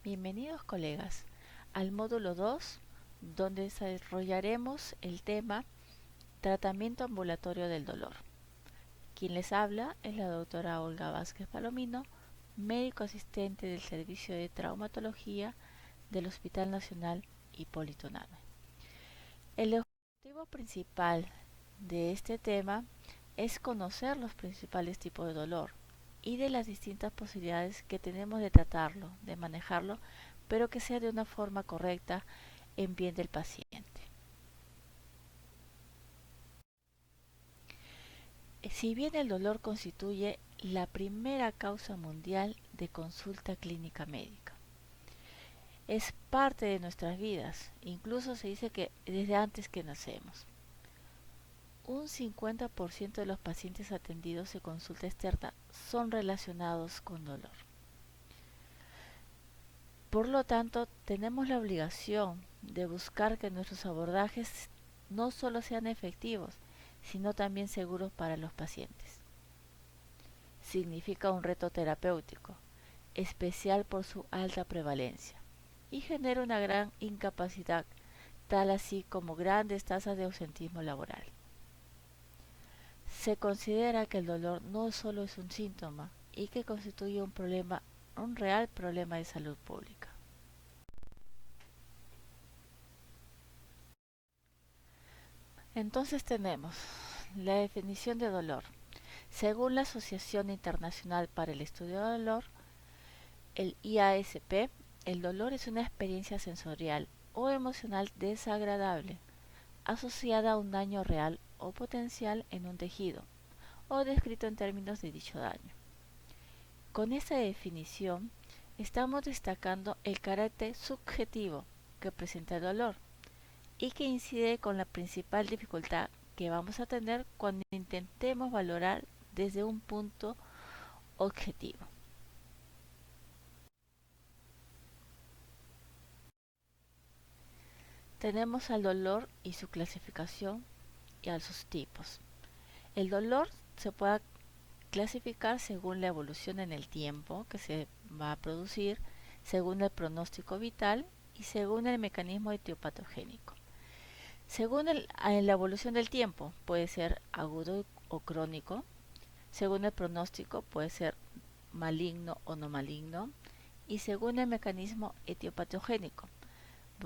Bienvenidos colegas al módulo 2, donde desarrollaremos el tema Tratamiento ambulatorio del dolor. Quien les habla es la doctora Olga Vázquez Palomino, médico asistente del Servicio de Traumatología del Hospital Nacional Hipólito Unanue. El objetivo principal de este tema es conocer los principales tipos de dolor y de las distintas posibilidades que tenemos de tratarlo, de manejarlo, pero que sea de una forma correcta en bien del paciente. Si bien el dolor constituye la primera causa mundial de consulta clínica médica, es parte de nuestras vidas, incluso se dice que desde antes que nacemos. Un 50% de los pacientes atendidos en consulta externa son relacionados con dolor. Por lo tanto, tenemos la obligación de buscar que nuestros abordajes no solo sean efectivos, sino también seguros para los pacientes. Significa un reto terapéutico, especial por su alta prevalencia, y genera una gran incapacidad, tal así como grandes tasas de ausentismo laboral. Se considera que el dolor no solo es un síntoma y que constituye un real problema de salud pública. Entonces tenemos la definición de dolor. Según la Asociación Internacional para el Estudio del Dolor, el IASP, el dolor es una experiencia sensorial o emocional desagradable asociada a un daño real o potencial en un tejido o descrito en términos de dicho daño. Con esta definición estamos destacando el carácter subjetivo que presenta el dolor y que incide con la principal dificultad que vamos a tener cuando intentemos valorar desde un punto objetivo. Tenemos al dolor y su clasificación y a sus tipos. El dolor se puede clasificar según la evolución en el tiempo que se va a producir, según el pronóstico vital y según el mecanismo etiopatogénico. Según la evolución del tiempo, puede ser agudo o crónico. Según el pronóstico, puede ser maligno o no maligno. Y según el mecanismo etiopatogénico,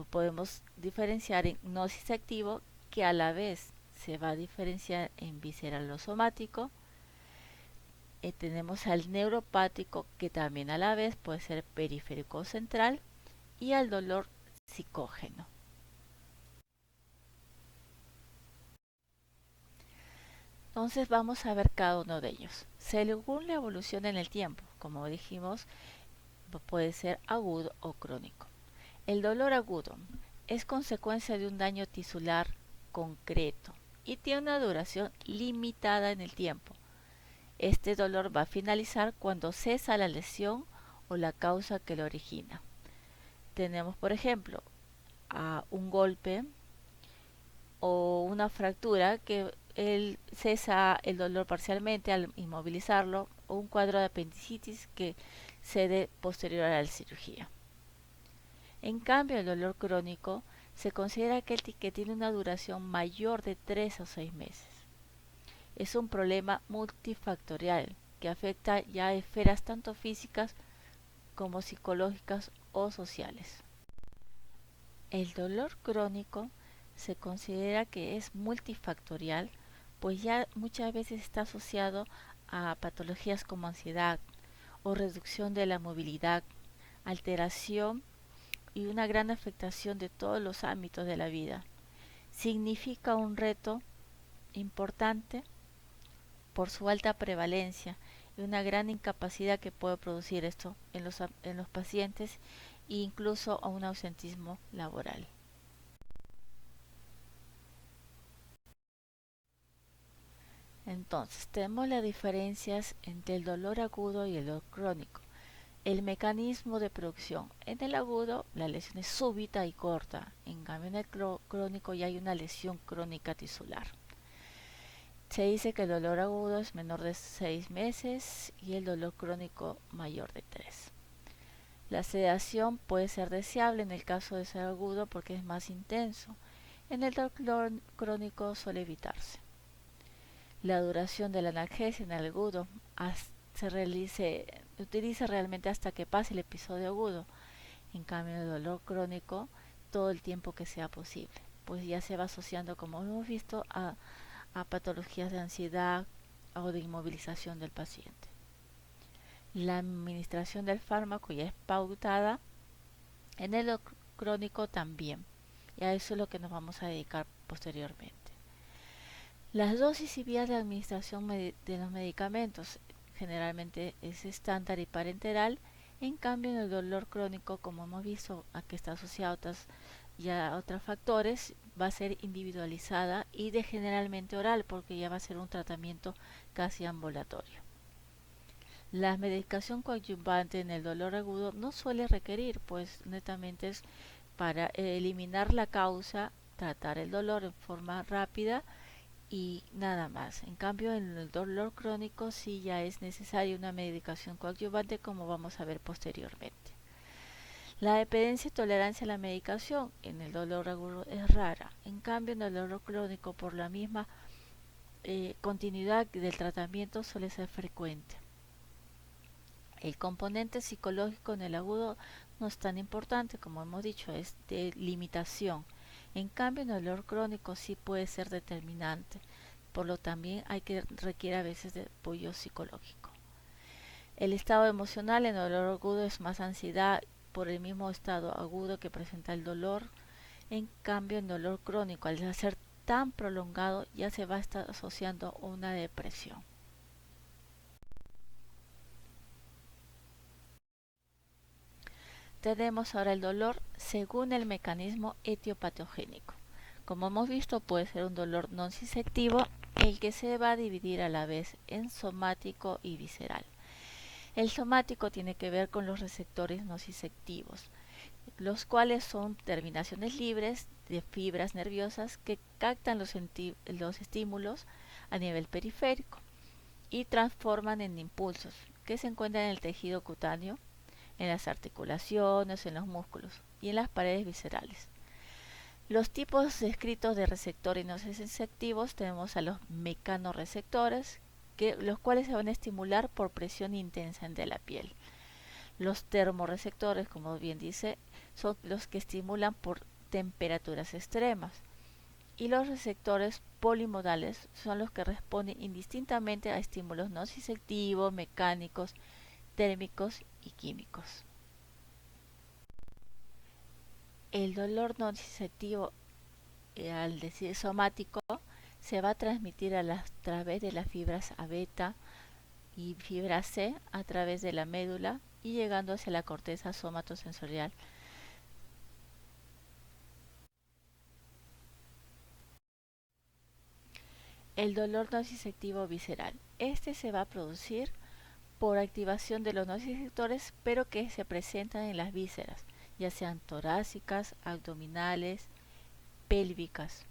podemos diferenciar en gnosis activo, que a la vez se va a diferenciar en visceral o somático. Tenemos al neuropático, que también a la vez puede ser periférico o central. Y al dolor psicógeno. Entonces vamos a ver cada uno de ellos. Según la evolución en el tiempo, como dijimos, puede ser agudo o crónico. El dolor agudo es consecuencia de un daño tisular concreto y tiene una duración limitada en el tiempo. Este dolor va a finalizar cuando cesa la lesión o la causa que lo origina. Tenemos, por ejemplo, un golpe o una fractura que cesa el dolor parcialmente al inmovilizarlo, o un cuadro de apendicitis que cede posterior a la cirugía. En cambio, el dolor crónico se considera aquel que tiene una duración mayor de 3 o 6 meses. Es un problema multifactorial que afecta ya a esferas tanto físicas como psicológicas o sociales. El dolor crónico se considera que es multifactorial, pues ya muchas veces está asociado a patologías como ansiedad o reducción de la movilidad, alteración y una gran afectación de todos los ámbitos de la vida. Significa un reto importante por su alta prevalencia y una gran incapacidad que puede producir esto en los pacientes e incluso a un ausentismo laboral. Entonces, tenemos las diferencias entre el dolor agudo y el dolor crónico. El mecanismo de producción. En el agudo, la lesión es súbita y corta. En cambio, en el crónico ya hay una lesión crónica tisular. Se dice que el dolor agudo es menor de 6 meses y el dolor crónico mayor de 3. La sedación puede ser deseable en el caso de ser agudo porque es más intenso. En el dolor crónico suele evitarse. La duración del analgesia en el agudo se utiliza realmente hasta que pase el episodio agudo. En cambio, en el dolor crónico, todo el tiempo que sea posible, pues ya se va asociando, como hemos visto, a patologías de ansiedad o de inmovilización del paciente. La administración del fármaco ya es pautada en el crónico también, y a eso es lo que nos vamos a dedicar posteriormente. Las dosis y vías de administración de los medicamentos generalmente es estándar y parenteral. En cambio, en el dolor crónico, como hemos visto, a que está asociado a otros factores, va a ser individualizada y de generalmente oral, porque ya va a ser un tratamiento casi ambulatorio. La medicación coadyuvante en el dolor agudo no suele requerir, pues netamente es para eliminar la causa, tratar el dolor en forma rápida y nada más. En cambio, en el dolor crónico sí ya es necesaria una medicación coadyuvante, como vamos a ver posteriormente. La dependencia y tolerancia a la medicación en el dolor agudo es rara. En cambio, en el dolor crónico, por la misma continuidad del tratamiento, suele ser frecuente. El componente psicológico en el agudo no es tan importante, como hemos dicho, es de limitación. En cambio, en el dolor crónico sí puede ser determinante, por lo también requiere a veces de apoyo psicológico. El estado emocional en el dolor agudo es más ansiedad por el mismo estado agudo que presenta el dolor. En cambio, en dolor crónico, al ser tan prolongado, ya se va a estar asociando a una depresión. Tenemos ahora el dolor según el mecanismo etiopatogénico. Como hemos visto, puede ser un dolor nociceptivo, el que se va a dividir a la vez en somático y visceral. El somático tiene que ver con los receptores nociceptivos, los cuales son terminaciones libres de fibras nerviosas que captan los estímulos a nivel periférico y transforman en impulsos que se encuentran en el tejido cutáneo, en las articulaciones, en los músculos y en las paredes viscerales. Los tipos descritos de receptores nociceptivos tenemos a los mecanorreceptores, los cuales se van a estimular por presión intensa de la piel. Los termorreceptores, como bien dice, son los que estimulan por temperaturas extremas. Y los receptores polimodales son los que responden indistintamente a estímulos nociceptivos, mecánicos, térmicos y químicos. El dolor nociceptivo, al decir somático, se va a transmitir a través de las fibras A beta y fibra C a través de la médula y llegando hacia la corteza somatosensorial. El dolor nociceptivo visceral. Este se va a producir por activación de los nociceptores, pero que se presentan en las vísceras, ya sean torácicas, abdominales, pélvicas.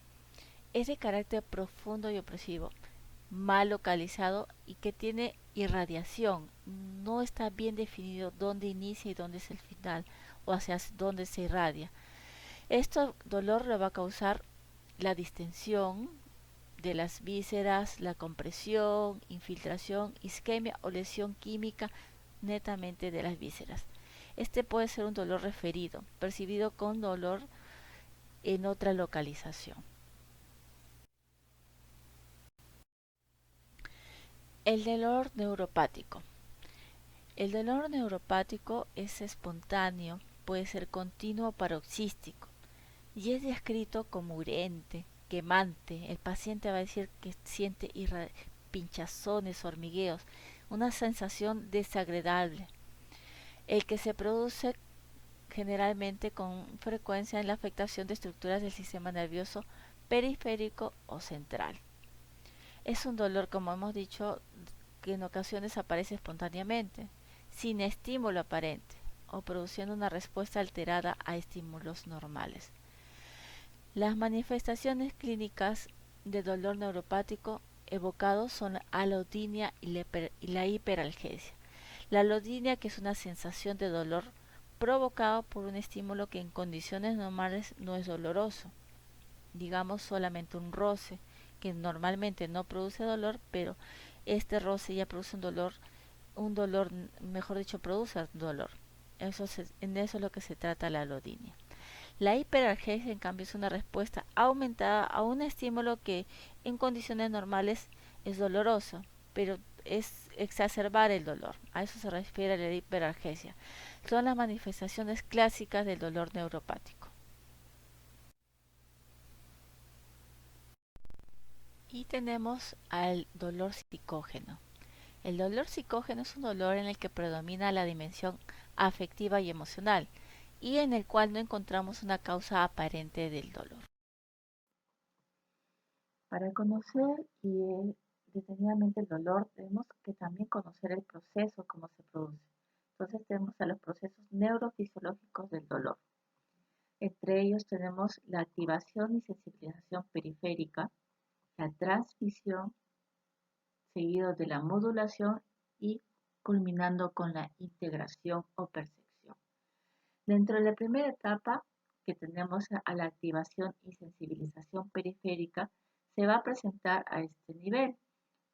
Es de carácter profundo y opresivo, mal localizado y que tiene irradiación. No está bien definido dónde inicia y dónde es el final, o hacia dónde se irradia. Este dolor le va a causar la distensión de las vísceras, la compresión, infiltración, isquemia o lesión química netamente de las vísceras. Este puede ser un dolor referido, percibido con dolor en otra localización. El dolor neuropático. El dolor neuropático es espontáneo, puede ser continuo o paroxístico y es descrito como urente, quemante. El paciente va a decir que siente pinchazones, hormigueos, una sensación desagradable, el que se produce generalmente con frecuencia en la afectación de estructuras del sistema nervioso periférico o central. Es un dolor, como hemos dicho, que en ocasiones aparece espontáneamente, sin estímulo aparente o produciendo una respuesta alterada a estímulos normales. Las manifestaciones clínicas de dolor neuropático evocados son la alodinia y la hiperalgesia. La alodinia, que es una sensación de dolor provocado por un estímulo que en condiciones normales no es doloroso, digamos solamente un roce, que normalmente no produce dolor, pero este roce ya produce un dolor, mejor dicho, produce dolor. En eso es lo que se trata la alodinia. La hiperalgesia, en cambio, es una respuesta aumentada a un estímulo que en condiciones normales es doloroso, pero es exacerbar el dolor. A eso se refiere la hiperalgesia. Son las manifestaciones clásicas del dolor neuropático. Y tenemos al dolor psicógeno. El dolor psicógeno es un dolor en el que predomina la dimensión afectiva y emocional, y en el cual no encontramos una causa aparente del dolor. Para conocer detenidamente el dolor, tenemos que también conocer el proceso, cómo se produce. Entonces tenemos a los procesos neurofisiológicos del dolor. Entre ellos tenemos la activación y sensibilización periférica, la transmisión, seguido de la modulación y culminando con la integración o percepción. Dentro de la primera etapa, que tenemos a la activación y sensibilización periférica, se va a presentar a este nivel,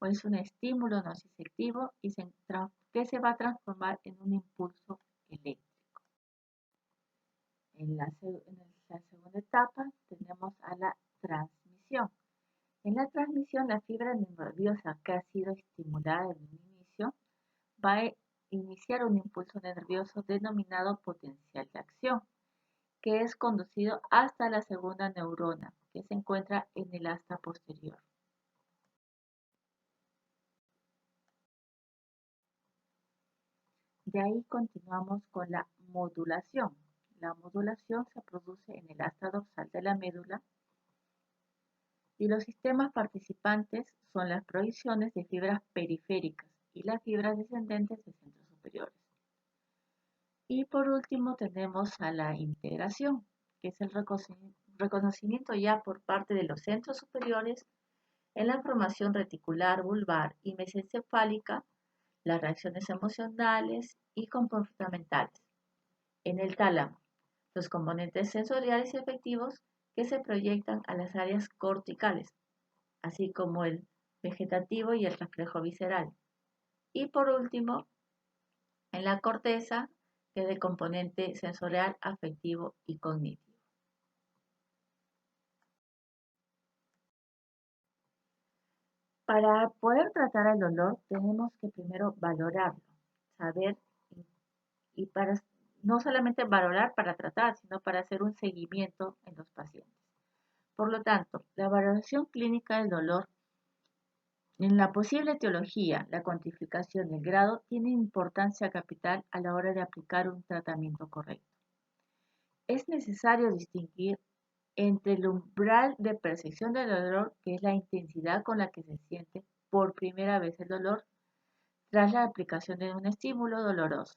o es un estímulo nociceptivo que se va a transformar en un impulso eléctrico. En la segunda etapa tenemos a la transmisión. En la transmisión, la fibra nerviosa que ha sido estimulada en un inicio va a iniciar un impulso nervioso denominado potencial de acción, que es conducido hasta la segunda neurona, que se encuentra en el asta posterior. De ahí continuamos con la modulación. La modulación se produce en el asta dorsal de la médula y los sistemas participantes son las proyecciones de fibras periféricas y las fibras descendentes de centros superiores. Y por último tenemos a la integración, que es el reconocimiento ya por parte de los centros superiores en la formación reticular vulvar y mesencefálica, las reacciones emocionales y comportamentales. En el tálamo, los componentes sensoriales y efectivos que se proyectan a las áreas corticales, así como el vegetativo y el reflejo visceral. Y por último, en la corteza, que es el componente sensorial, afectivo y cognitivo. Para poder tratar el dolor, tenemos que primero valorarlo, saber y para no solamente valorar para tratar, sino para hacer un seguimiento en los pacientes. Por lo tanto, la valoración clínica del dolor en la posible etiología, la cuantificación del grado tiene importancia capital a la hora de aplicar un tratamiento correcto. Es necesario distinguir entre el umbral de percepción del dolor, que es la intensidad con la que se siente por primera vez el dolor, tras la aplicación de un estímulo doloroso.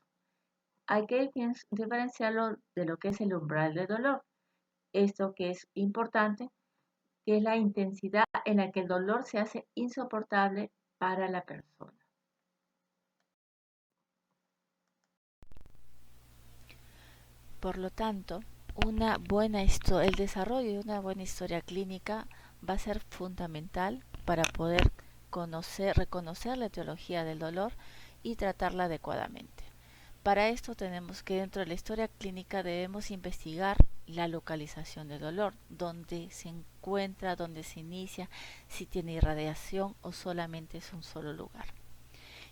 Hay que diferenciarlo de lo que es el umbral del dolor. Esto que es importante, que es la intensidad en la que el dolor se hace insoportable para la persona. Por lo tanto, el desarrollo de una buena historia clínica va a ser fundamental para poder reconocer la etiología del dolor y tratarla adecuadamente. Para esto tenemos que dentro de la historia clínica debemos investigar la localización del dolor, dónde se encuentra, dónde se inicia, si tiene irradiación o solamente es un solo lugar.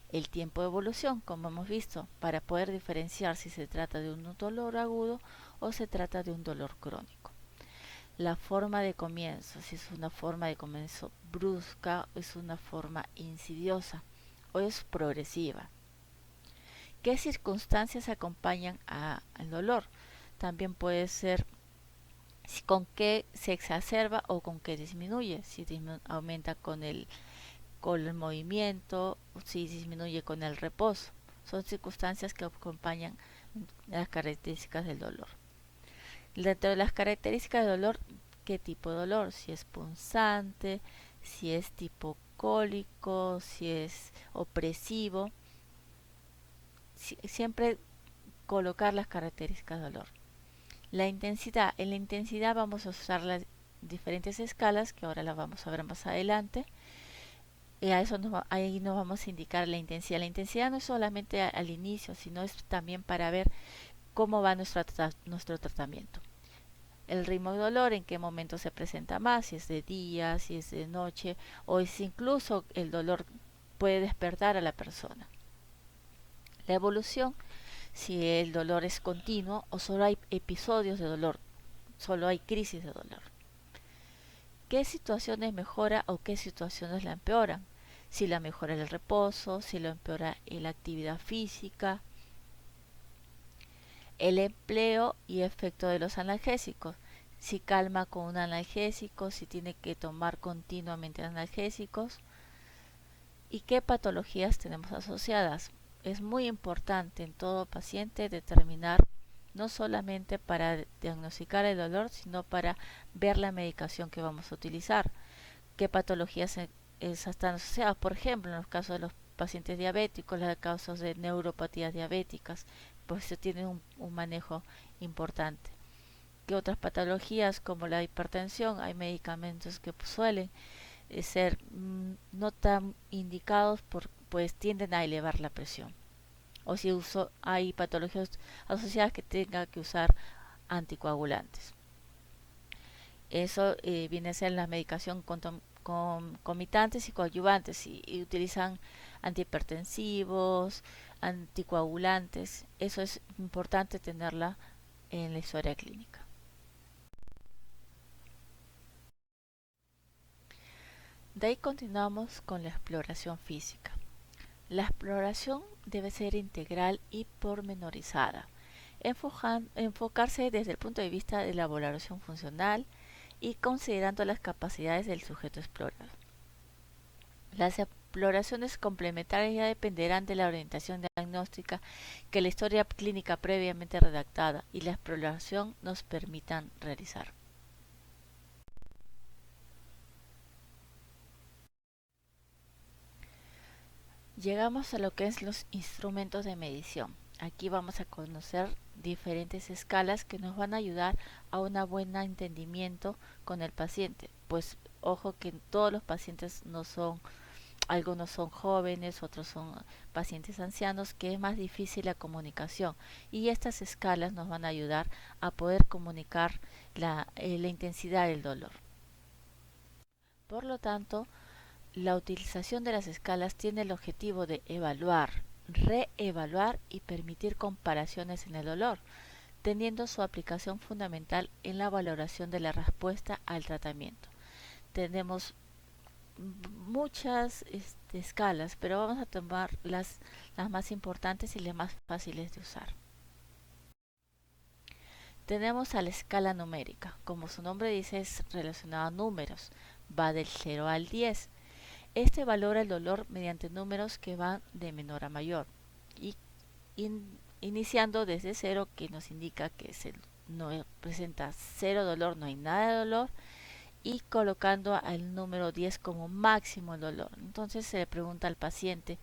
El tiempo de evolución, como hemos visto, para poder diferenciar si se trata de un dolor agudo o se trata de un dolor crónico. La forma de comienzo, si es una forma de comienzo brusca, es una forma insidiosa o es progresiva. ¿Qué circunstancias acompañan al dolor? También puede ser con qué se exacerba o con qué disminuye, si aumenta con el movimiento, si disminuye con el reposo. Son circunstancias que acompañan las características del dolor. Dentro de las características del dolor, ¿qué tipo de dolor? Si es punzante, si es tipo cólico, si es opresivo. Siempre colocar las características del dolor. La intensidad. En la intensidad vamos a usar las diferentes escalas, que ahora las vamos a ver más adelante. Y a eso ahí nos vamos a indicar la intensidad. La intensidad no es solamente al inicio, sino es también para ver cómo va nuestro tratamiento. El ritmo de dolor, en qué momento se presenta más, si es de día, si es de noche, o si incluso el dolor puede despertar a la persona. La evolución, si el dolor es continuo o solo hay episodios de dolor, solo hay crisis de dolor. ¿Qué situaciones mejora o qué situaciones la empeoran? Si la mejora el reposo, si lo empeora la actividad física, el empleo y efecto de los analgésicos. Si calma con un analgésico, si tiene que tomar continuamente analgésicos y qué patologías tenemos asociadas. Es muy importante en todo paciente determinar no solamente para diagnosticar el dolor, sino para ver la medicación que vamos a utilizar, qué patologías están asociadas. Por ejemplo, en los casos de los pacientes diabéticos, los casos de neuropatías diabéticas, pues se tiene un manejo importante. Que otras patologías como la hipertensión, hay medicamentos que suelen ser no tan indicados, pues tienden a elevar la presión. O si hay patologías asociadas que tengan que usar anticoagulantes. Eso viene a ser la medicación concomitantes y coadyuvantes y utilizan antihipertensivos, anticoagulantes. Eso es importante tenerla en la historia clínica. De ahí continuamos con la exploración física. La exploración debe ser integral y pormenorizada, enfocarse desde el punto de vista de la valoración funcional y considerando las capacidades del sujeto explorador. Las exploraciones complementarias ya dependerán de la orientación diagnóstica que la historia clínica previamente redactada y la exploración nos permitan realizar. Llegamos a lo que es los instrumentos de medición. Aquí vamos a conocer diferentes escalas que nos van a ayudar a un buen entendimiento con el paciente. Pues ojo que todos los pacientes no son, algunos son jóvenes, otros son pacientes ancianos, que es más difícil la comunicación. Y estas escalas nos van a ayudar a poder comunicar la intensidad del dolor. Por lo tanto, la utilización de las escalas tiene el objetivo de evaluar, reevaluar y permitir comparaciones en el dolor, teniendo su aplicación fundamental en la valoración de la respuesta al tratamiento. Tenemos muchas escalas, pero vamos a tomar las más importantes y las más fáciles de usar. Tenemos a la escala numérica, como su nombre dice, es relacionado a números, va del 0 al 10. Este valora el dolor mediante números que van de menor a mayor y iniciando desde 0, que nos indica que no presenta 0 dolor, no hay nada de dolor, y colocando al número 10 como máximo el dolor. Entonces se le pregunta al paciente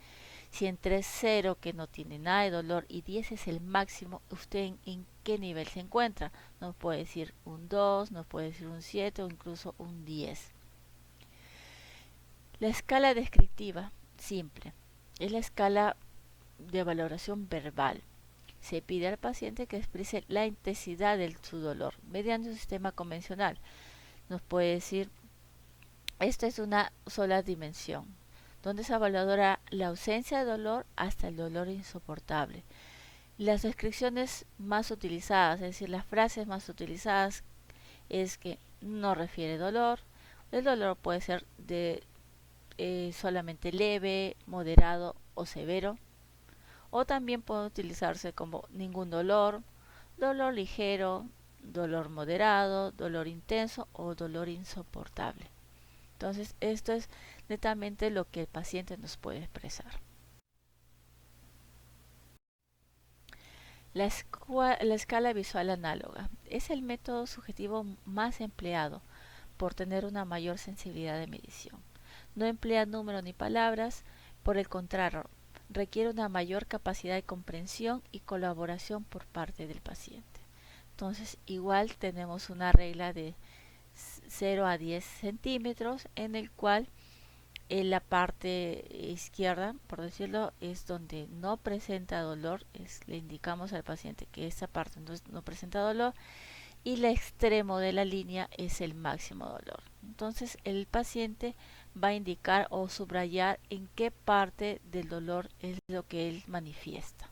si entre 0, que no tiene nada de dolor, y 10 es el máximo, ¿usted en qué nivel se encuentra? Nos puede decir un 2, nos puede decir un 7 o incluso un 10. La escala descriptiva simple es la escala de valoración verbal. Se pide al paciente que exprese la intensidad de su dolor mediante un sistema convencional. Nos puede decir, esta es una sola dimensión, donde se valora la ausencia de dolor hasta el dolor insoportable. Las descripciones más utilizadas, es decir, las frases más utilizadas, es que no refiere dolor. El dolor puede ser de solamente leve, moderado o severo, o también puede utilizarse como ningún dolor, dolor ligero, dolor moderado, dolor intenso o dolor insoportable. Entonces esto es netamente lo que el paciente nos puede expresar. La escala visual análoga es el método subjetivo más empleado por tener una mayor sensibilidad de medición. No emplea números ni palabras, por el contrario, requiere una mayor capacidad de comprensión y colaboración por parte del paciente. Entonces, igual tenemos una regla de 0 a 10 centímetros en el cual en la parte izquierda, por decirlo, es donde no presenta dolor. Le indicamos al paciente que esta parte no presenta dolor, y el extremo de la línea es el máximo dolor. Entonces el paciente va a indicar o subrayar en qué parte del dolor es lo que él manifiesta.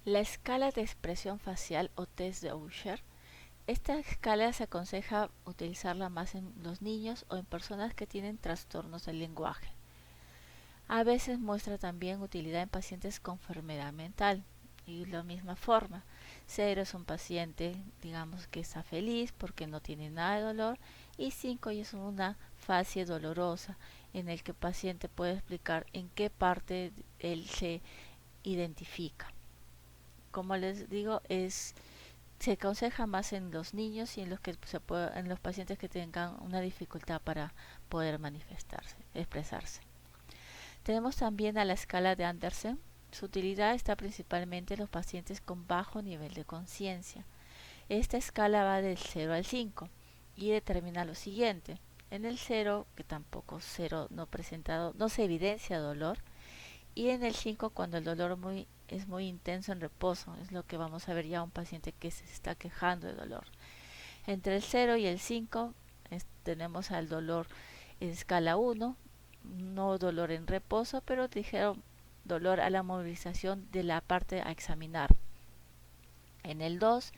La escala de expresión facial o test de Usher. Esta escala se aconseja utilizarla más en los niños o en personas que tienen trastornos del lenguaje. A veces muestra también utilidad en pacientes con enfermedad mental. Y de la misma forma, 0 es un paciente, digamos, que está feliz porque no tiene nada de dolor, y 5 es una fase dolorosa en el que el paciente puede explicar en qué parte él se identifica. Como les digo, se aconseja más en los niños y en en los pacientes que tengan una dificultad para poder manifestarse, expresarse. Tenemos también a la escala de Andersen. Su utilidad está principalmente en los pacientes con bajo nivel de conciencia. Esta escala va del 0 al 5 y determina lo siguiente. En el 0, que tampoco 0 no se evidencia dolor, y en el 5 cuando el dolor es muy intenso en reposo, es lo que vamos a ver ya un paciente que se está quejando de dolor. Entre el 0 y el 5 tenemos al dolor en escala 1, no dolor en reposo, pero ligero dolor a la movilización de la parte a examinar. En el 2,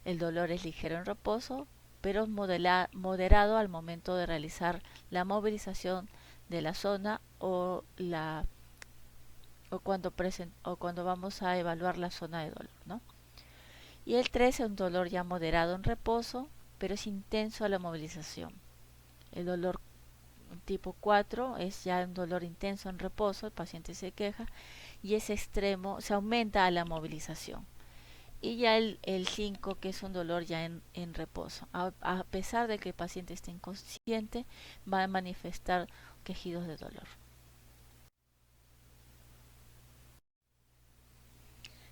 el dolor es ligero en reposo, pero moderado al momento de realizar la movilización de la zona o cuando vamos a evaluar la zona de dolor, ¿no? Y el 3 es un dolor ya moderado en reposo, pero es intenso a la movilización. El dolor tipo 4 es ya un dolor intenso en reposo, el paciente se queja, y ese extremo se aumenta a la movilización. Y ya el 5, que es un dolor ya en reposo. A pesar de que el paciente esté inconsciente, va a manifestar quejidos de dolor.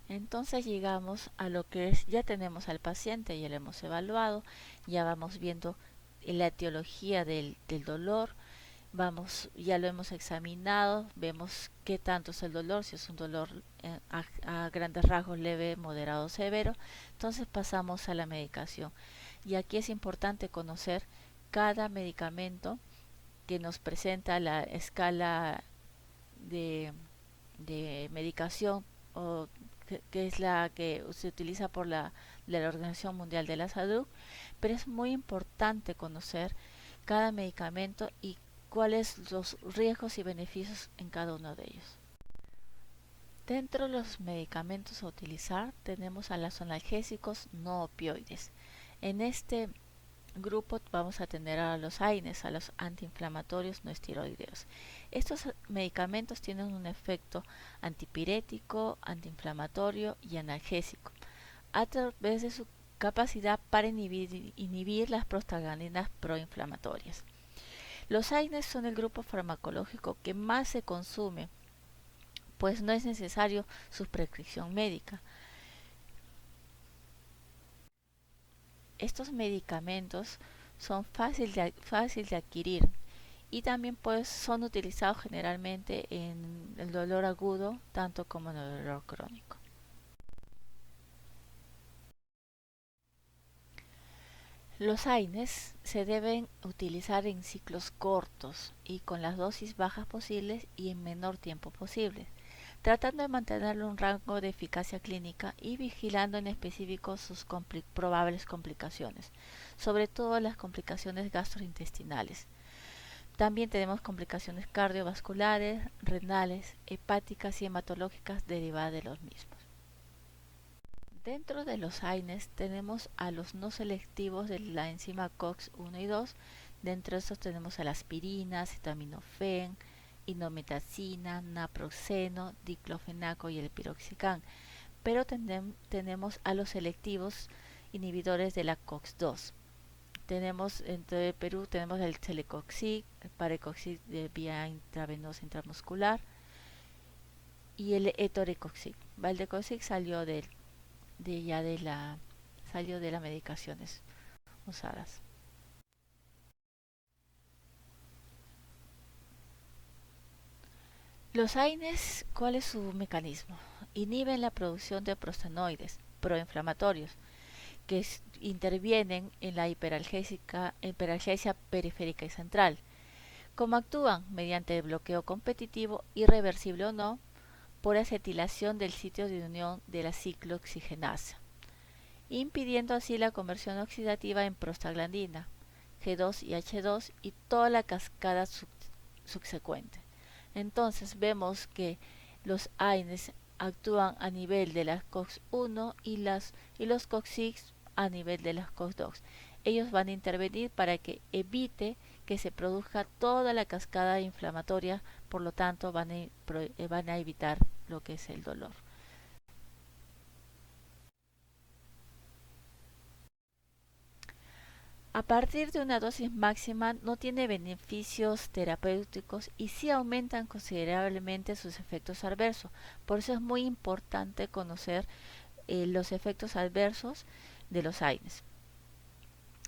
Entonces llegamos a lo que es, ya tenemos al paciente, ya lo hemos evaluado, ya vamos viendo la etiología del dolor, ya lo hemos examinado, vemos qué tanto es el dolor, si es un dolor a grandes rasgos leve, moderado, severo. Entonces pasamos a la medicación. Y aquí es importante conocer cada medicamento que nos presenta la escala de medicación, o que es la que se utiliza por la Organización Mundial de la Salud, pero es muy importante conocer cada medicamento y cuáles los riesgos y beneficios en cada uno de ellos. Dentro de los medicamentos a utilizar tenemos a los analgésicos no opioides. En este grupo vamos a tener a los AINES, a los antiinflamatorios no esteroideos. Estos medicamentos tienen un efecto antipirético, antiinflamatorio y analgésico a través de su capacidad para inhibir las prostaglandinas proinflamatorias. Los AINES son el grupo farmacológico que más se consume, pues no es necesario su prescripción médica. Estos medicamentos son fáciles de adquirir y también pues son utilizados generalmente en el dolor agudo tanto como en el dolor crónico. Los AINES se deben utilizar en ciclos cortos y con las dosis bajas posibles y en menor tiempo posible, tratando de mantener un rango de eficacia clínica y vigilando en específico sus probables complicaciones, sobre todo las complicaciones gastrointestinales. También tenemos complicaciones cardiovasculares, renales, hepáticas y hematológicas derivadas de los mismos. Dentro de los AINES tenemos a los no selectivos de la enzima COX-1 y 2. Dentro de estos tenemos a la aspirina, acetaminofén, indometacina, naproxeno, diclofenaco y el piroxicam. Pero tenemos a los selectivos inhibidores de la COX-2, Tenemos entre Perú tenemos el Celecoxib, el Parecoxib de vía intravenosa intramuscular y el Etorecoxib. Valdecoxib salió de ya de la salió de las medicaciones usadas. Los AINES, ¿cuál es su mecanismo? Inhiben la producción de prostanoides proinflamatorios que intervienen en la hiperalgesia periférica y central. ¿Cómo actúan? Mediante el bloqueo competitivo, irreversible o no, por acetilación del sitio de unión de la ciclooxigenasa, impidiendo así la conversión oxidativa en prostaglandina, G2 y H2 y toda la cascada subsecuente. Entonces vemos que los AINES actúan a nivel de las COX-1 y los COX-6 a nivel de las COX-2. Ellos van a intervenir para que evite que se produzca toda la cascada inflamatoria, por lo tanto van a evitar lo que es el dolor. A partir de una dosis máxima no tiene beneficios terapéuticos y sí aumentan considerablemente sus efectos adversos. Por eso es muy importante conocer los efectos adversos de los AINES.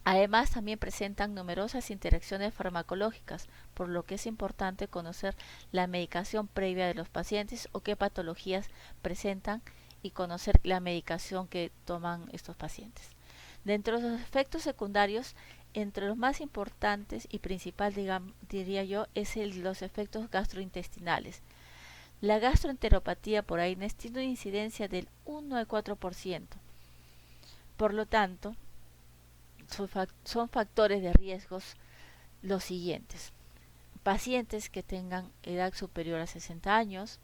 Además, también presentan numerosas interacciones farmacológicas, por lo que es importante conocer la medicación previa de los pacientes o qué patologías presentan y conocer la medicación que toman estos pacientes. Dentro de los efectos secundarios, entre los más importantes y principal, diría yo, es los efectos gastrointestinales. La gastroenteropatía por AINES tiene una incidencia del 1 al 4%. Por lo tanto, son factores de riesgos los siguientes: pacientes que tengan edad superior a 60 años,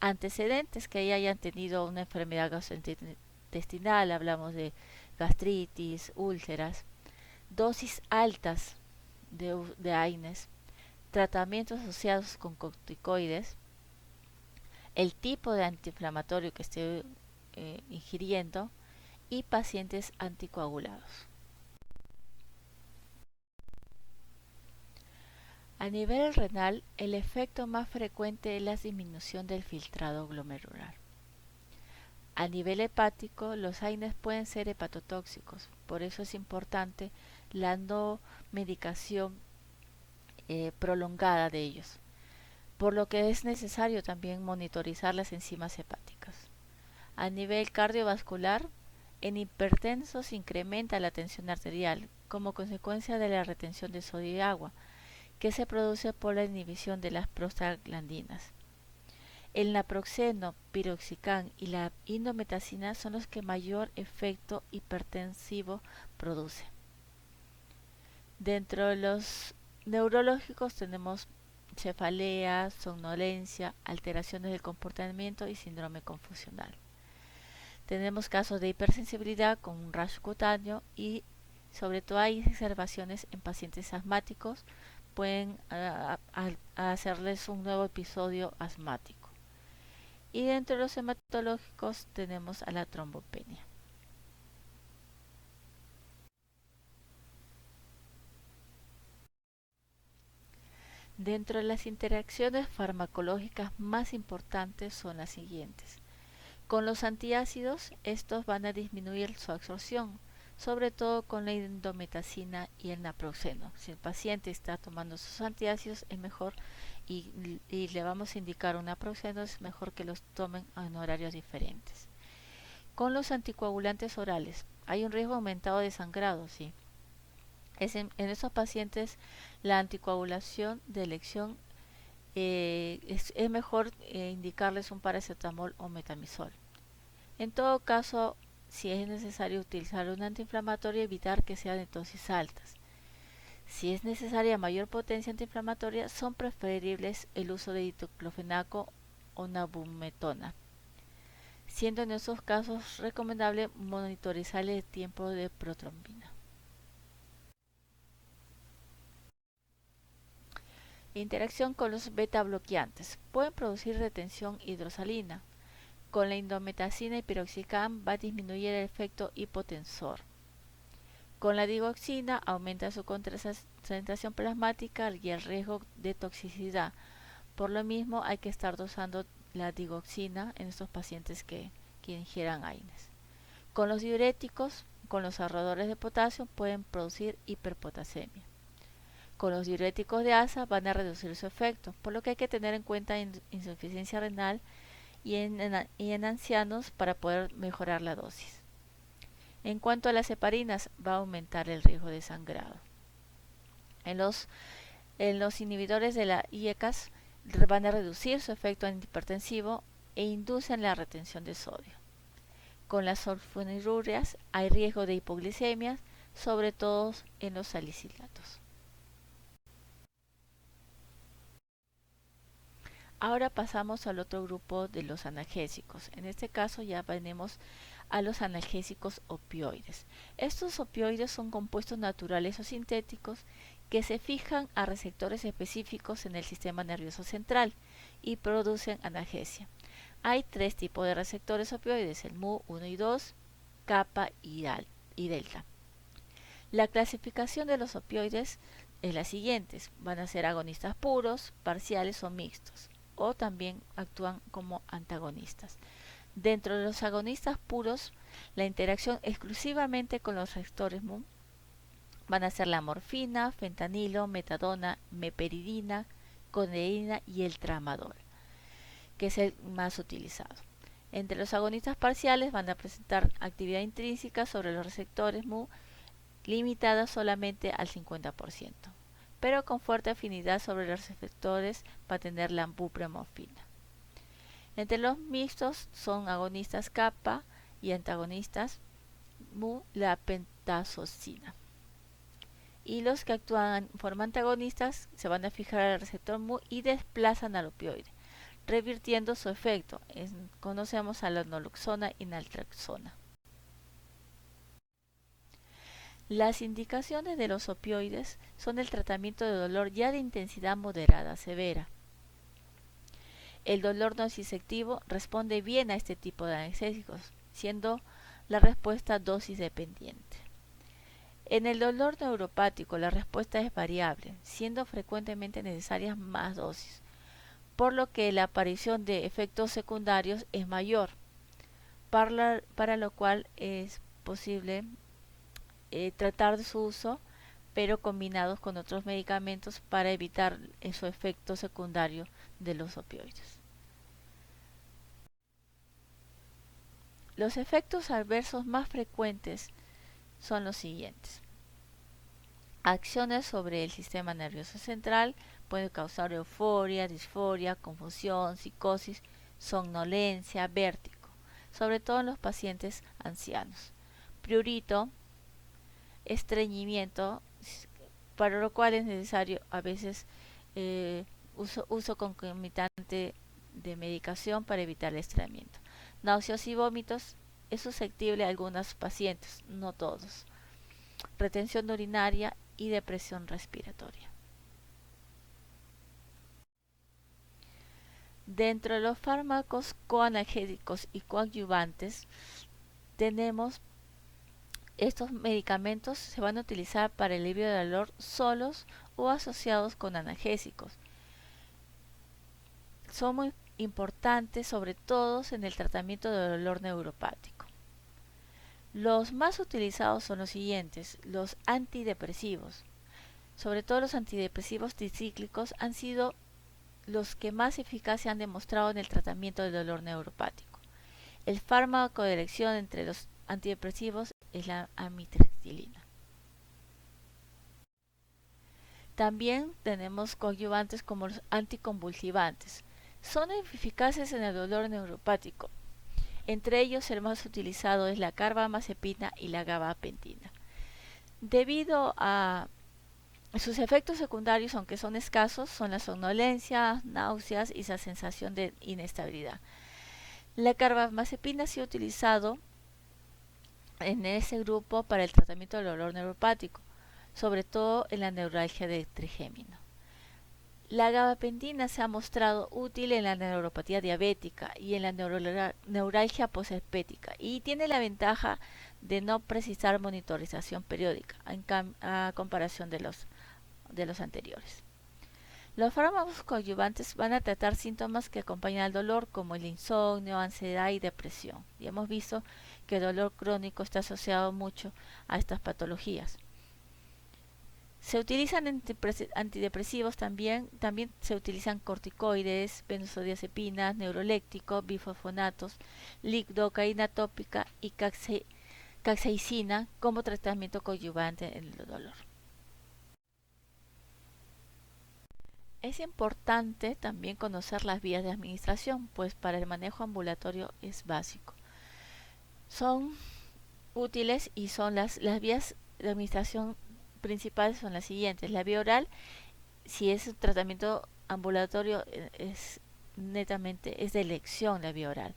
antecedentes que hayan tenido una enfermedad gastrointestinal, hablamos de gastritis, úlceras, dosis altas de AINES, tratamientos asociados con corticoides, el tipo de antiinflamatorio que esté ingiriendo y pacientes anticoagulados. A nivel renal, el efecto más frecuente es la disminución del filtrado glomerular. A nivel hepático, los AINES pueden ser hepatotóxicos, por eso es importante la no medicación prolongada de ellos, por lo que es necesario también monitorizar las enzimas hepáticas. A nivel cardiovascular, en hipertensos se incrementa la tensión arterial como consecuencia de la retención de sodio y agua, que se produce por la inhibición de las prostaglandinas. El naproxeno, piroxicam y la indometacina son los que mayor efecto hipertensivo producen. Dentro de los neurológicos tenemos cefalea, somnolencia, alteraciones del comportamiento y síndrome confusional. Tenemos casos de hipersensibilidad con un rash cutáneo y sobre todo hay exacerbaciones en pacientes asmáticos, pueden hacerles un nuevo episodio asmático. Y dentro de los hematológicos tenemos a la trombopenia. Dentro de las interacciones farmacológicas más importantes son las siguientes. Con los antiácidos, estos van a disminuir su absorción, sobre todo con la indometacina y el naproxeno. Si el paciente está tomando sus antiácidos, es mejor y le vamos a indicar un naproxeno, es mejor que los tomen en horarios diferentes. Con los anticoagulantes orales, hay un riesgo aumentado de sangrado, sí. En estos pacientes la anticoagulación de elección es mejor indicarles un paracetamol o metamizol. En todo caso, si es necesario utilizar un antiinflamatorio, evitar que sean de dosis altas. Si es necesaria mayor potencia antiinflamatoria, son preferibles el uso de diclofenaco o nabumetona, siendo en esos casos recomendable monitorizar el tiempo de protrombina. Interacción con los beta bloqueantes. Pueden producir retención hidrosalina. Con la indometacina y piroxicam va a disminuir el efecto hipotensor. Con la digoxina aumenta su concentración plasmática y el riesgo de toxicidad. Por lo mismo hay que estar dosando la digoxina en estos pacientes que ingieran AINES. Con los diuréticos, con los ahorradores de potasio, pueden producir hiperpotasemia. Con los diuréticos de asa van a reducir su efecto, por lo que hay que tener en cuenta insuficiencia renal y en ancianos para poder mejorar la dosis. En cuanto a las heparinas, va a aumentar el riesgo de sangrado. En los inhibidores de la IECAS van a reducir su efecto antihipertensivo e inducen la retención de sodio. Con las sulfonilureas hay riesgo de hipoglicemia, sobre todo en los salicilatos. Ahora pasamos al otro grupo de los analgésicos. En este caso ya venimos a los analgésicos opioides. Estos opioides son compuestos naturales o sintéticos que se fijan a receptores específicos en el sistema nervioso central y producen analgesia. Hay tres tipos de receptores opioides, el Mu 1 y 2, kappa y delta. La clasificación de los opioides es la siguiente: van a ser agonistas puros, parciales o mixtos, o también actúan como antagonistas. Dentro de los agonistas puros, la interacción exclusivamente con los receptores Mu van a ser la morfina, fentanilo, metadona, meperidina, codeína y el tramadol, que es el más utilizado. Entre los agonistas parciales van a presentar actividad intrínseca sobre los receptores Mu limitada solamente al 50%, pero con fuerte afinidad sobre los receptores va a tener la buprenorfina. Entre los mixtos son agonistas kappa y antagonistas Mu, la pentazocina. Y los que actúan en forma antagonistas se van a fijar al receptor Mu y desplazan al opioide, revirtiendo su efecto. Conocemos a la naloxona y naltrexona. Las indicaciones de los opioides son el tratamiento de dolor ya de intensidad moderada a severa. El dolor nociceptivo responde bien a este tipo de analgésicos, siendo la respuesta dosis dependiente. En el dolor neuropático la respuesta es variable, siendo frecuentemente necesarias más dosis, por lo que la aparición de efectos secundarios es mayor, para lo cual es posible tratar de su uso, pero combinados con otros medicamentos para evitar su efecto secundario de los opioides. Los efectos adversos más frecuentes son los siguientes. Acciones sobre el sistema nervioso central pueden causar euforia, disforia, confusión, psicosis, somnolencia, vértigo, sobre todo en los pacientes ancianos. Prurito, estreñimiento, para lo cual es necesario a veces uso concomitante de medicación para evitar el estreñimiento. Náuseas y vómitos, es susceptible a algunos pacientes, no todos. Retención urinaria y depresión respiratoria. Dentro de los fármacos coanalgésicos y coadyuvantes tenemos estos medicamentos se van a utilizar para el alivio del dolor solos o asociados con analgésicos. Son muy importantes sobre todo en el tratamiento del dolor neuropático. Los más utilizados son los siguientes: los antidepresivos. Sobre todo los antidepresivos tricíclicos han sido los que más eficacia han demostrado en el tratamiento del dolor neuropático. El fármaco de elección entre los antidepresivos es la amitriptilina. También tenemos coadyuvantes como los anticonvulsivantes. Son eficaces en el dolor neuropático. Entre ellos el más utilizado es la carbamazepina y la gabapentina. Debido a sus efectos secundarios, aunque son escasos, son la somnolencia, náuseas y esa sensación de inestabilidad. La carbamazepina ha sido utilizado en ese grupo para el tratamiento del dolor neuropático, sobre todo en la neuralgia de trigémino. La gabapentina se ha mostrado útil en la neuropatía diabética y en la neuralgia posherpética y tiene la ventaja de no precisar monitorización periódica a comparación de los anteriores. Los fármacos coadyuvantes van a tratar síntomas que acompañan al dolor como el insomnio, ansiedad y depresión. Y hemos visto que el dolor crónico está asociado mucho a estas patologías. Se utilizan antidepresivos también se utilizan corticoides, benzodiazepinas, neurolécticos, bifosfonatos, lidocaína tópica y capsaicina como tratamiento coadyuvante en el dolor. Es importante también conocer las vías de administración, pues para el manejo ambulatorio es básico. Son útiles y son las vías de administración principales son las siguientes. La vía oral, si es un tratamiento ambulatorio, es de elección la vía oral.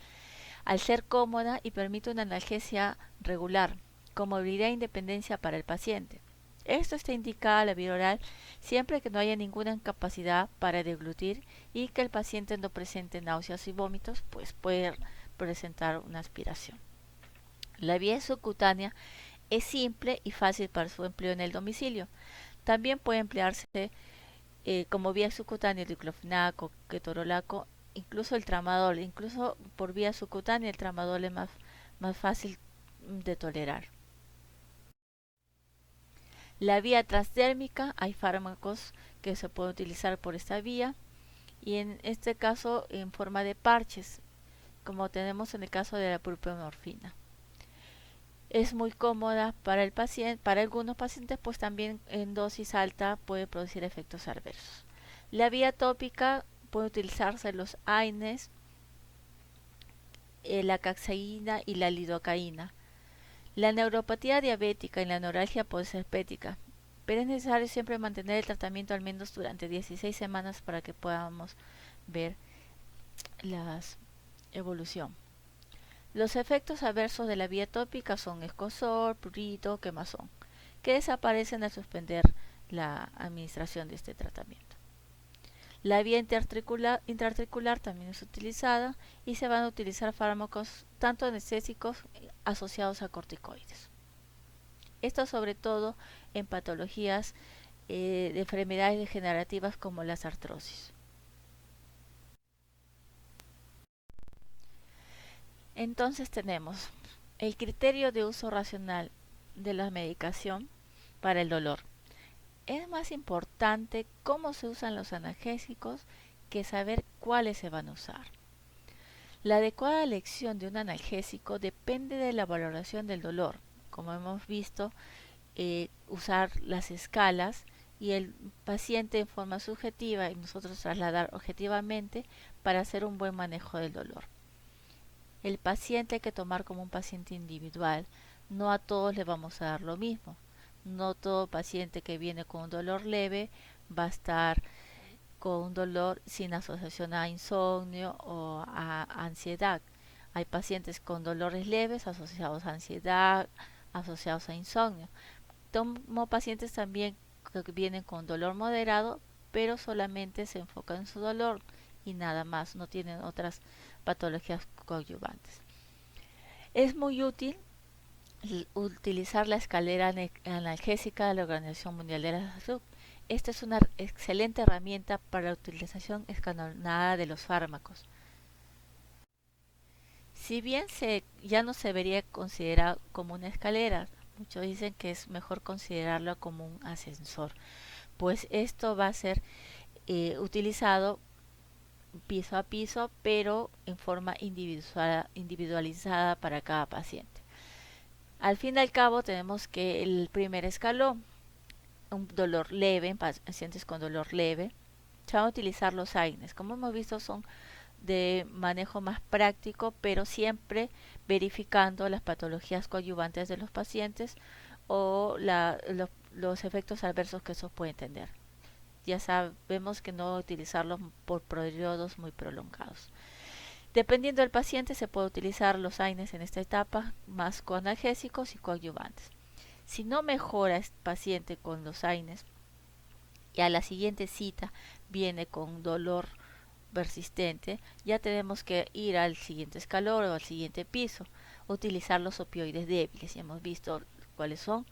Al ser cómoda y permite una analgesia regular, con movilidad e independencia para el paciente. Esto está indicada la vía oral siempre que no haya ninguna incapacidad para deglutir y que el paciente no presente náuseas y vómitos, pues puede presentar una aspiración. La vía subcutánea es simple y fácil para su empleo en el domicilio. También puede emplearse como vía subcutánea el diclofenaco, ketorolaco, incluso el tramadol. Incluso por vía subcutánea el tramadol es más fácil de tolerar. La vía transdérmica, hay fármacos que se pueden utilizar por esta vía y en este caso en forma de parches, como tenemos en el caso de la buprenorfina. Es muy cómoda para el paciente, para algunos pacientes, pues también en dosis alta puede producir efectos adversos. La vía tópica puede utilizarse los AINES, la capsaicina y la lidocaína. La neuropatía diabética y la neuralgia posherpética, pero es necesario siempre mantener el tratamiento al menos durante 16 semanas para que podamos ver la evolución. Los efectos adversos de la vía tópica son escozor, prurito, quemazón, que desaparecen al suspender la administración de este tratamiento. La vía intraarticular también es utilizada y se van a utilizar fármacos tanto anestésicos asociados a corticoides. Esto sobre todo en patologías de enfermedades degenerativas como las artrosis. Entonces tenemos el criterio de uso racional de la medicación para el dolor. Es más importante cómo se usan los analgésicos que saber cuáles se van a usar. La adecuada elección de un analgésico depende de la valoración del dolor. Como hemos visto, usar las escalas y el paciente en forma subjetiva y nosotros trasladar objetivamente para hacer un buen manejo del dolor. El paciente hay que tomar como un paciente individual, no a todos le vamos a dar lo mismo. No todo paciente que viene con un dolor leve va a estar con un dolor sin asociación a insomnio o a ansiedad. Hay pacientes con dolores leves asociados a ansiedad, asociados a insomnio. Tomo pacientes también que vienen con dolor moderado, pero solamente se enfocan en su dolor y nada más, no tienen otras patologías coadyuvantes. Es muy útil utilizar la escalera analgésica de la Organización Mundial de la Salud. Esta es una excelente herramienta para la utilización escalonada de los fármacos. Si bien ya no se debería considerar como una escalera, muchos dicen que es mejor considerarlo como un ascensor, pues esto va a ser utilizado piso a piso, pero en forma individualizada para cada paciente. Al fin y al cabo tenemos que el primer escalón, un dolor leve, en pacientes con dolor leve, se van a utilizar los AINES. Como hemos visto, son de manejo más práctico, pero siempre verificando las patologías coadyuvantes de los pacientes o los efectos adversos que eso puede tener. Ya sabemos que no utilizarlos por periodos muy prolongados. Dependiendo del paciente se puede utilizar los AINES en esta etapa, más con analgésicos y coadyuvantes. Si no mejora este paciente con los AINES, y a la siguiente cita viene con dolor persistente, ya tenemos que ir al siguiente escalón o al siguiente piso, utilizar los opioides débiles, ya hemos visto cuáles son,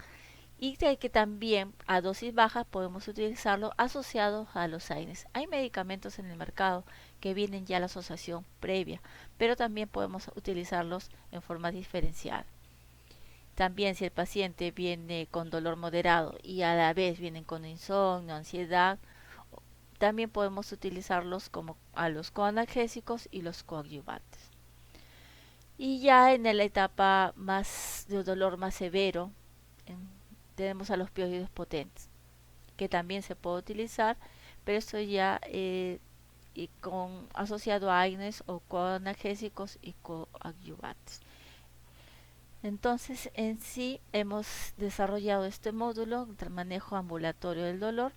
y que también a dosis baja podemos utilizarlo asociados a los AINES. Hay medicamentos en el mercado que vienen ya a la asociación previa, pero también podemos utilizarlos en forma diferencial. También si el paciente viene con dolor moderado y a la vez vienen con insomnio, ansiedad, también podemos utilizarlos como a los coanalgésicos y los coadyuvantes. Y ya en la etapa más de dolor más severo, en, tenemos a los opioides potentes, que también se puede utilizar, pero esto ya y con asociado a AINES o coanalgésicos y coadyuvantes. Entonces, en sí hemos desarrollado este módulo del manejo ambulatorio del dolor.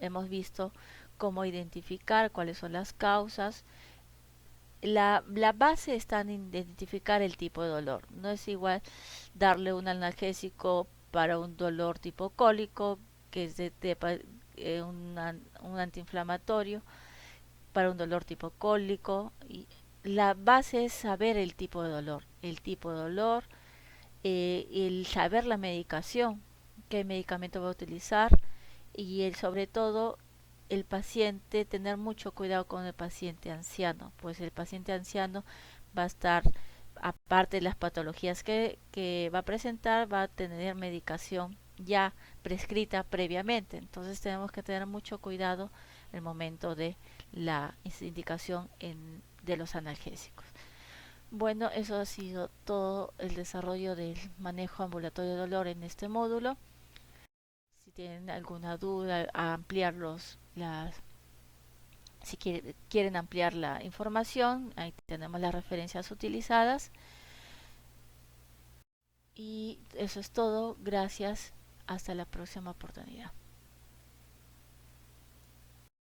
Hemos visto cómo identificar cuáles son las causas. La base está en identificar el tipo de dolor. No es igual darle un analgésico para un dolor tipo cólico, que es un antiinflamatorio, para un dolor tipo cólico. Y la base es saber el tipo de dolor. El tipo de dolor, el saber la medicación, qué medicamento va a utilizar y sobre todo el paciente, tener mucho cuidado con el paciente anciano, pues el paciente anciano va a estar, aparte de las patologías que va a presentar, va a tener medicación ya prescrita previamente, entonces tenemos que tener mucho cuidado en el momento de la indicación de los analgésicos. Bueno, eso ha sido todo el desarrollo del manejo ambulatorio de dolor en este módulo. Si tienen alguna duda, a ampliar si quieren ampliar la información, ahí tenemos las referencias utilizadas. Y eso es todo. Gracias. Hasta la próxima oportunidad.